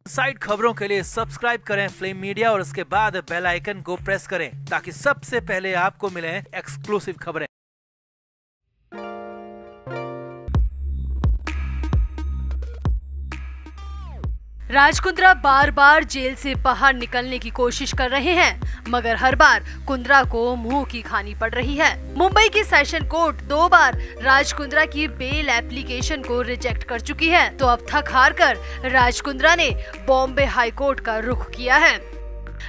Side खबरों के लिए सब्सक्राइब करें फ्लेम मीडिया और उसके बाद बेल आइकन को प्रेस करें ताकि सबसे पहले आपको मिले एक्सक्लूसिव खबरें। राज कुंद्रा बार बार जेल से बाहर निकलने की कोशिश कर रहे हैं, मगर हर बार कुंद्रा को मुंह की खानी पड़ रही है। मुंबई की सेशन कोर्ट 2 बार राज कुंद्रा की बेल एप्लीकेशन को रिजेक्ट कर चुकी है, तो अब थक हार कर राज कुंद्रा ने बॉम्बे हाई कोर्ट का रुख किया है।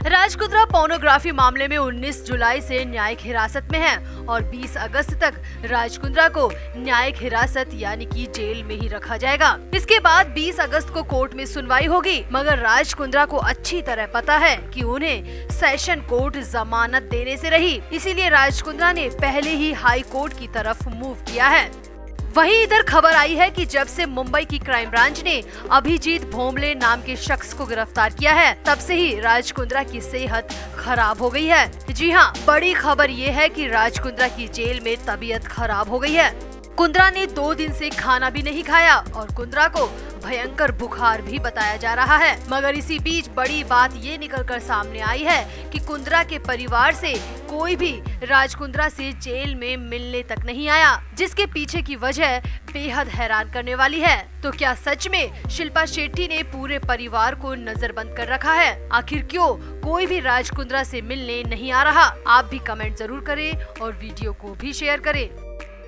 राज कुंद्रा पोर्नोग्राफी मामले में 19 जुलाई से न्यायिक हिरासत में है और 20 अगस्त तक राज कुंद्रा को न्यायिक हिरासत यानी कि जेल में ही रखा जाएगा। इसके बाद 20 अगस्त को कोर्ट में सुनवाई होगी, मगर राज कुंद्रा को अच्छी तरह पता है कि उन्हें सेशन कोर्ट जमानत देने से रही, इसीलिए राज कुंद्रा ने पहले ही हाई कोर्ट की तरफ मूव किया है। वहीं इधर खबर आई है कि जब से मुंबई की क्राइम ब्रांच ने अभिजीत भोमले नाम के शख्स को गिरफ्तार किया है, तब से ही राज कुंद्रा की सेहत खराब हो गई है। जी हां, बड़ी खबर ये है कि राज कुंद्रा की जेल में तबीयत खराब हो गई है। कुंद्रा ने 2 दिन से खाना भी नहीं खाया और कुंद्रा को भयंकर बुखार भी बताया जा रहा है। मगर इसी बीच बड़ी बात ये निकलकर सामने आई है कि कुंद्रा के परिवार से कोई भी राज कुंद्रा से जेल में मिलने तक नहीं आया, जिसके पीछे की वजह बेहद हैरान करने वाली है। तो क्या सच में शिल्पा शेट्टी ने पूरे परिवार को नजरबंद कर रखा है? आखिर क्यों कोई भी राज कुंद्रा से मिलने नहीं आ रहा? आप भी कमेंट जरूर करें और वीडियो को भी शेयर करें।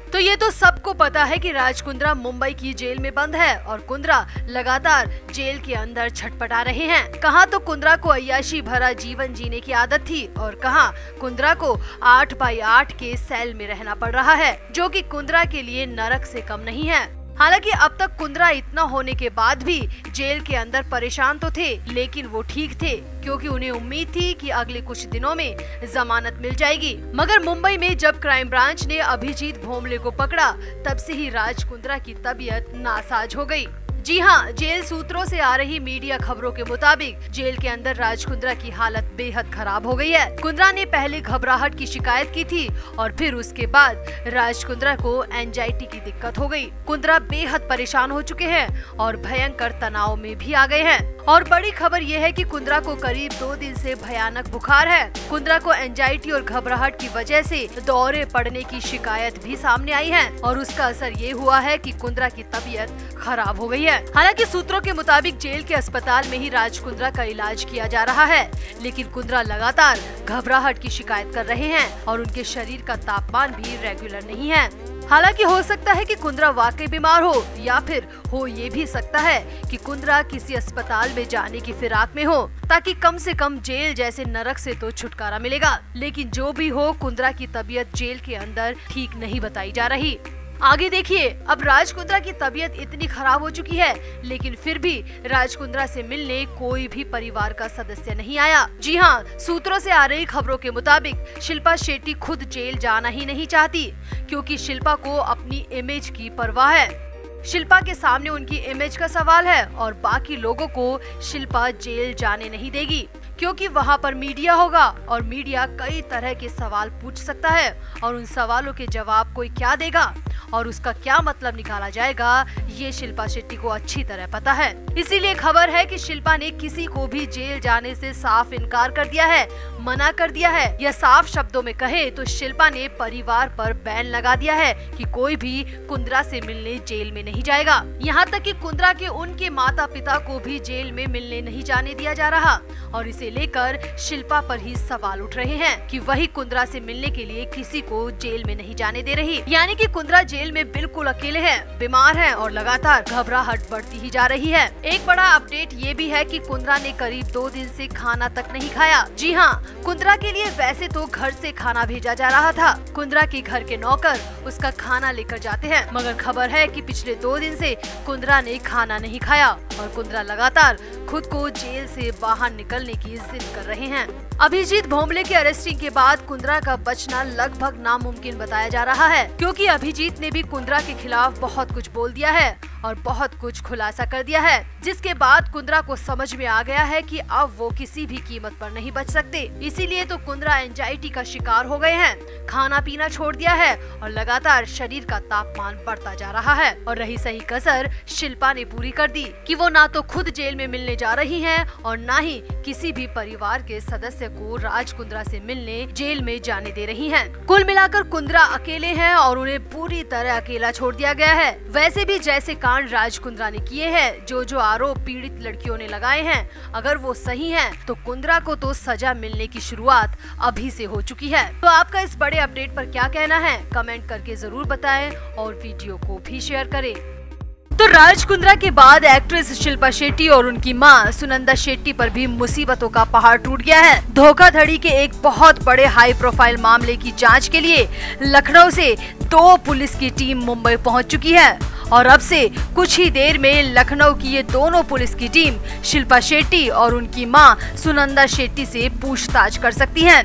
तो ये तो सबको पता है कि राज कुंद्रा मुंबई की जेल में बंद है और कुंद्रा लगातार जेल के अंदर छटपटा रहे हैं। कहाँ तो कुंद्रा को अय्याशी भरा जीवन जीने की आदत थी और कहाँ कुंद्रा को 8x8 के सेल में रहना पड़ रहा है, जो कि कुंद्रा के लिए नरक से कम नहीं है। हालांकि अब तक कुंद्रा इतना होने के बाद भी जेल के अंदर परेशान तो थे, लेकिन वो ठीक थे क्योंकि उन्हें उम्मीद थी कि अगले कुछ दिनों में जमानत मिल जाएगी। मगर मुंबई में जब क्राइम ब्रांच ने अभिजीत भोमले को पकड़ा, तब से ही राज कुंद्रा की तबीयत नासाज हो गई। जी हाँ, जेल सूत्रों से आ रही मीडिया खबरों के मुताबिक जेल के अंदर राज कुंद्रा की हालत बेहद खराब हो गई है। कुंद्रा ने पहले घबराहट की शिकायत की थी और फिर उसके बाद राज कुंद्रा को एंजाइटी की दिक्कत हो गई। कुंद्रा बेहद परेशान हो चुके हैं और भयंकर तनाव में भी आ गए हैं। और बड़ी खबर ये है कि कुंद्रा को करीब 2 दिन से भयानक बुखार है। कुंद्रा को एंजाइटी और घबराहट की वजह से दौरे पड़ने की शिकायत भी सामने आई है और उसका असर ये हुआ है कि कुंद्रा की तबीयत खराब हो गई है। हालांकि सूत्रों के मुताबिक जेल के अस्पताल में ही राज कुंद्रा का इलाज किया जा रहा है, लेकिन कुंद्रा लगातार घबराहट की शिकायत कर रहे हैं और उनके शरीर का तापमान भी रेगुलर नहीं है। हालांकि हो सकता है कि कुंद्रा वाकई बीमार हो या फिर हो ये भी सकता है कि कुंद्रा किसी अस्पताल में जाने की फिराक में हो, ताकि कम से कम जेल जैसे नरक से तो छुटकारा मिलेगा। लेकिन जो भी हो, कुंद्रा की तबीयत जेल के अंदर ठीक नहीं बताई जा रही। आगे देखिए, अब राज कुंद्रा की तबीयत इतनी खराब हो चुकी है, लेकिन फिर भी राज कुंद्रा से मिलने कोई भी परिवार का सदस्य नहीं आया। जी हाँ, सूत्रों से आ रही खबरों के मुताबिक शिल्पा शेट्टी खुद जेल जाना ही नहीं चाहती, क्योंकि शिल्पा को अपनी इमेज की परवाह है। शिल्पा के सामने उनकी इमेज का सवाल है और बाकी लोगों को शिल्पा जेल जाने नहीं देगी, क्योंकि वहाँ पर मीडिया होगा और मीडिया कई तरह के सवाल पूछ सकता है और उन सवालों के जवाब कोई क्या देगा और उसका क्या मतलब निकाला जाएगा, ये शिल्पा शेट्टी को अच्छी तरह पता है। इसीलिए खबर है कि शिल्पा ने किसी को भी जेल जाने से साफ इनकार कर दिया है, मना कर दिया है, या साफ शब्दों में कहे तो शिल्पा ने परिवार पर बैन लगा दिया है कि कोई भी कुंद्रा से मिलने जेल में नहीं जाएगा। यहाँ तक कि कुंद्रा के उनके माता पिता को भी जेल में मिलने नहीं जाने दिया जा रहा और इसे लेकर शिल्पा पर ही सवाल उठ रहे हैं कि वही कुंद्रा से मिलने के लिए किसी को जेल में नहीं जाने दे रही। यानी कि कुंद्रा जेल में बिल्कुल अकेले हैं, बीमार हैं और लगातार घबराहट बढ़ती ही जा रही है। एक बड़ा अपडेट ये भी है कि कुंद्रा ने करीब 2 दिन से खाना तक नहीं खाया। जी हाँ, कुंद्रा के लिए वैसे तो घर से खाना भेजा जा रहा था। कुंद्रा के घर के नौकर उसका खाना लेकर जाते हैं, मगर खबर है कि पिछले 2 दिन से कुंद्रा ने खाना नहीं खाया और कुंद्रा लगातार खुद को जेल से बाहर निकलने की जिद कर रहे हैं। अभिजीत भोमले के अरेस्टिंग के बाद कुंद्रा का बचना लगभग नामुमकिन बताया जा रहा है, क्योंकि अभिजीत ने भी कुंद्रा के खिलाफ बहुत कुछ बोल दिया है और बहुत कुछ खुलासा कर दिया है, जिसके बाद कुंद्रा को समझ में आ गया है कि अब वो किसी भी कीमत पर नहीं बच सकते। इसीलिए तो कुंद्रा एंजाइटी का शिकार हो गए हैं, खाना पीना छोड़ दिया है और लगातार शरीर का तापमान बढ़ता जा रहा है। और रही सही कसर शिल्पा ने पूरी कर दी कि वो ना तो खुद जेल में मिलने जा रही हैं और ना ही किसी भी परिवार के सदस्य को राज कुंद्रा से मिलने जेल में जाने दे रही हैं। कुल मिलाकर कुंद्रा अकेले हैं और उन्हें पूरी तरह अकेला छोड़ दिया गया है। वैसे भी जैसे कांड राज कुंद्रा ने किए हैं, जो आरोप पीड़ित लड़कियों ने लगाए हैं, अगर वो सही हैं, तो कुंद्रा को तो सजा मिलने की शुरुआत अभी से हो चुकी है। तो आपका इस बड़े अपडेट पर क्या कहना है, कमेंट करके जरूर बताएं और वीडियो को भी शेयर करें। तो राज कुंद्रा के बाद एक्ट्रेस शिल्पा शेट्टी और उनकी मां सुनंदा शेट्टी पर भी मुसीबतों का पहाड़ टूट गया है। धोखाधड़ी के एक बहुत बड़े हाई प्रोफाइल मामले की जांच के लिए लखनऊ से 2 पुलिस की टीम मुंबई पहुंच चुकी है और अब से कुछ ही देर में लखनऊ की ये दोनों पुलिस की टीम शिल्पा शेट्टी और उनकी मां सुनंदा शेट्टी से पूछताछ कर सकती है।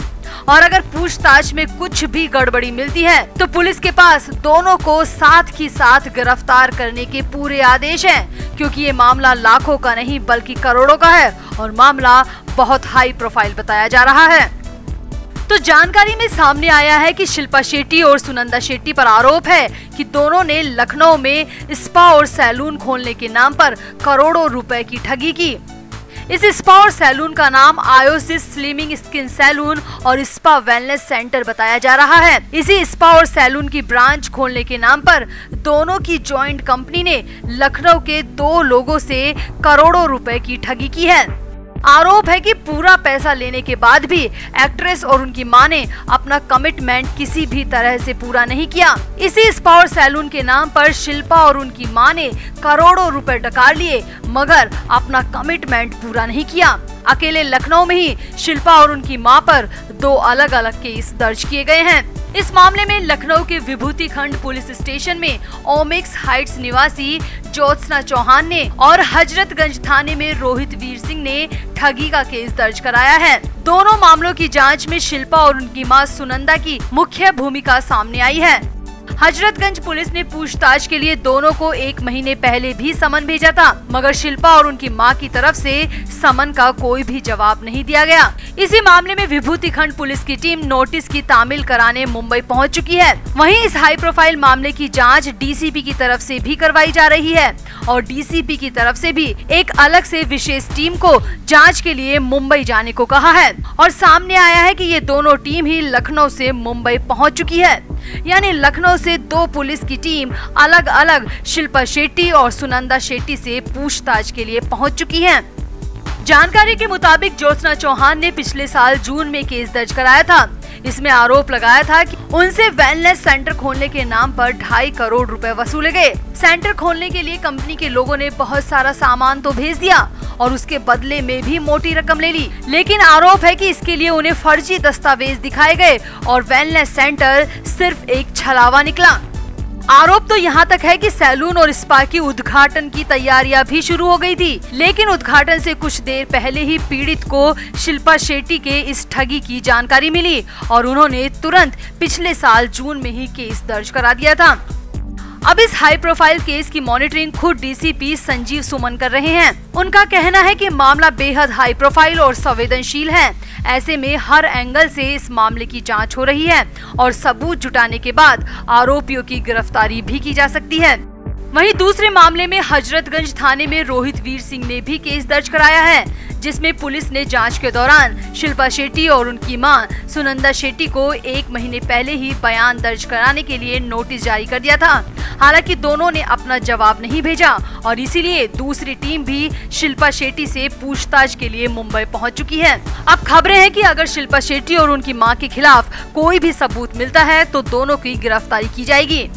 और अगर पूछताछ में कुछ भी गड़बड़ी मिलती है तो पुलिस के पास दोनों को साथ ही साथ गिरफ्तार करने के पूरे आदेश हैं, क्योंकि ये मामला लाखों का नहीं बल्कि करोड़ों का है और मामला बहुत हाई प्रोफाइल बताया जा रहा है। तो जानकारी में सामने आया है कि शिल्पा शेट्टी और सुनंदा शेट्टी पर आरोप है कि दोनों ने लखनऊ में स्पा और सैलून खोलने के नाम पर करोड़ों रुपए की ठगी की। इस स्पा और सैलून का नाम आयोसिस स्लिमिंग स्किन सैलून और स्पा वेलनेस सेंटर बताया जा रहा है। इसी स्पा और सैलून की ब्रांच खोलने के नाम पर दोनों की जॉइंट कंपनी ने लखनऊ के 2 लोगों से करोड़ों रुपए की ठगी की है। आरोप है कि पूरा पैसा लेने के बाद भी एक्ट्रेस और उनकी मां ने अपना कमिटमेंट किसी भी तरह से पूरा नहीं किया। इसी स्पा और सैलून के नाम पर शिल्पा और उनकी मां ने करोड़ों रुपए डकार लिए मगर अपना कमिटमेंट पूरा नहीं किया। अकेले लखनऊ में ही शिल्पा और उनकी मां पर 2 अलग अलग केस दर्ज किए गए हैं। इस मामले में लखनऊ के विभूति खंड पुलिस स्टेशन में ओमिक्स हाइट्स निवासी ज्योत्सना चौहान ने और हजरतगंज थाने में रोहित वीर सिंह ने ठगी का केस दर्ज कराया है। दोनों मामलों की जांच में शिल्पा और उनकी मां सुनंदा की मुख्य भूमिका सामने आई है। हजरतगंज पुलिस ने पूछताछ के लिए दोनों को 1 महीने पहले भी समन भेजा था मगर शिल्पा और उनकी मां की तरफ से समन का कोई भी जवाब नहीं दिया गया। इसी मामले में विभूति खंड पुलिस की टीम नोटिस की तामील कराने मुंबई पहुंच चुकी है। वहीं इस हाई प्रोफाइल मामले की जांच डीसीपी की तरफ से भी करवाई जा रही है और डीसीपी की तरफ से भी एक अलग से विशेष टीम को जांच के लिए मुंबई जाने को कहा है। और सामने आया है कि ये दोनों टीम ही लखनऊ से मुंबई पहुंच चुकी है, यानी लखनऊ से 2 पुलिस की टीम अलग अलग शिल्पा शेट्टी और सुनंदा शेट्टी से पूछताछ के लिए पहुंच चुकी हैं। जानकारी के मुताबिक ज्योत्सना चौहान ने पिछले साल जून में केस दर्ज कराया था। इसमें आरोप लगाया था कि उनसे वेलनेस सेंटर खोलने के नाम पर 2.5 करोड़ रुपए वसूले गए। सेंटर खोलने के लिए कंपनी के लोगों ने बहुत सारा सामान तो भेज दिया और उसके बदले में भी मोटी रकम ले ली, लेकिन आरोप है कि इसके लिए उन्हें फर्जी दस्तावेज दिखाए गए और वेलनेस सेंटर सिर्फ एक छलावा निकला। आरोप तो यहाँ तक है कि सैलून और स्पा की उद्घाटन की तैयारियां भी शुरू हो गई थी, लेकिन उद्घाटन से कुछ देर पहले ही पीड़ित को शिल्पा शेट्टी के इस ठगी की जानकारी मिली और उन्होंने तुरंत पिछले साल जून में ही केस दर्ज करा दिया था। अब इस हाई प्रोफाइल केस की मॉनिटरिंग खुद डीसीपी संजीव सुमन कर रहे हैं। उनका कहना है कि मामला बेहद हाई प्रोफाइल और संवेदनशील है। ऐसे में हर एंगल से इस मामले की जांच हो रही है और सबूत जुटाने के बाद आरोपियों की गिरफ्तारी भी की जा सकती है। वहीं दूसरे मामले में हजरतगंज थाने में रोहित वीर सिंह ने भी केस दर्ज कराया है, जिसमें पुलिस ने जांच के दौरान शिल्पा शेट्टी और उनकी मां सुनंदा शेट्टी को 1 महीने पहले ही बयान दर्ज कराने के लिए नोटिस जारी कर दिया था। हालांकि दोनों ने अपना जवाब नहीं भेजा और इसीलिए दूसरी टीम भी शिल्पा शेट्टी से पूछताछ के लिए मुंबई पहुंच चुकी है। अब खबरें हैं कि अगर शिल्पा शेट्टी और उनकी मां के खिलाफ कोई भी सबूत मिलता है तो दोनों की गिरफ्तारी की जाएगी।